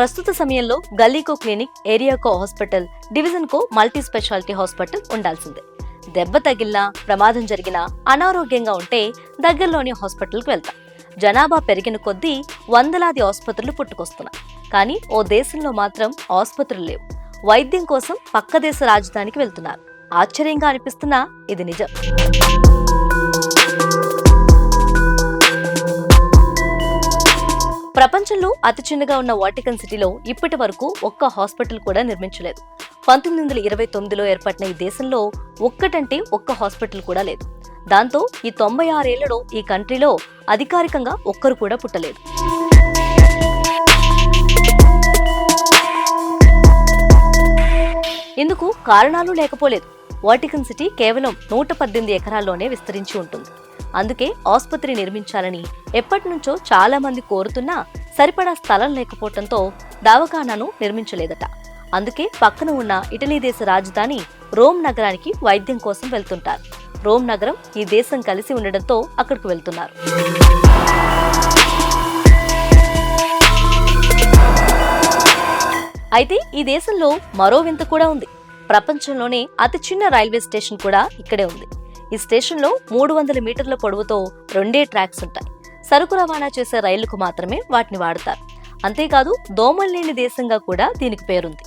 ప్రస్తుత సమయంలో గల్లీకో క్లినిక్, ఏరియాకో హాస్పిటల్, డివిజన్కో మల్టీ స్పెషాలిటీ హాస్పిటల్ ఉండాల్సిందే. దెబ్బ తగిలినా, ప్రమాదం జరిగినా, అనారోగ్యంగా ఉంటే దగ్గరలోని హాస్పిటల్కి వెళ్తాం. జనాభా పెరిగిన కొద్దీ వందలాది ఆసుపత్రులు పుట్టుకొస్తున్నాయి. కానీ ఓ దేశంలో మాత్రం ఆసుపత్రులు లేవు. వైద్యం కోసం పక్క దేశ రాజధానికి వెళ్తున్నారు. ఆశ్చర్యంగా అనిపిస్తున్నా ఇది నిజం. ప్రపంచంలో అతి చిన్నగా ఉన్న వాటికన్ సిటీలో ఇప్పటి వరకు ఒక్క హాస్పిటల్ కూడా నిర్మించలేదు. 1929లో ఏర్పడిన ఈ దేశంలో ఒక్కటంటే ఒక్క హాస్పిటల్ కూడా లేదు. దాంతో ఈ 96 ఏళ్లలో ఈ కంట్రీలో అధికారికంగా ఒక్కరు కూడా పుట్టలేదు. ఇందుకు కారణాలు లేకపోలేదు. వాటికన్ సిటీ కేవలం 118 ఎకరాల్లోనే విస్తరించి ఉంటుంది. అందుకే ఆసుపత్రి నిర్మించాలని ఎప్పటినుంచో చాలా మంది కోరుతున్నా సరిపడా స్థలం లేకపోవడంతో దవాఖానాను నిర్మించలేదట. అందుకే పక్కన ఉన్న ఇటలీ దేశ రాజధాని రోమ్ నగరానికి వైద్యం కోసం వెళ్తుంటారు. రోమ్ నగరం ఈ దేశం కలిసి ఉండడంతో అక్కడికి వెళ్తున్నారు. అయితే ఈ దేశంలో మరో వింత కూడా ఉంది. ప్రపంచంలోనే అతి చిన్న రైల్వే స్టేషన్ కూడా ఇక్కడే ఉంది. ఈ స్టేషన్లో 300 మీటర్ల పొడవుతో 2 ట్రాక్స్ ఉంటాయి. సరుకు రవాణా చేసే రైళ్లకు మాత్రమే వాటిని వాడతారు. అంతేకాదు దోమలు లేని దేశంగా కూడా దీనికి పేరుంది.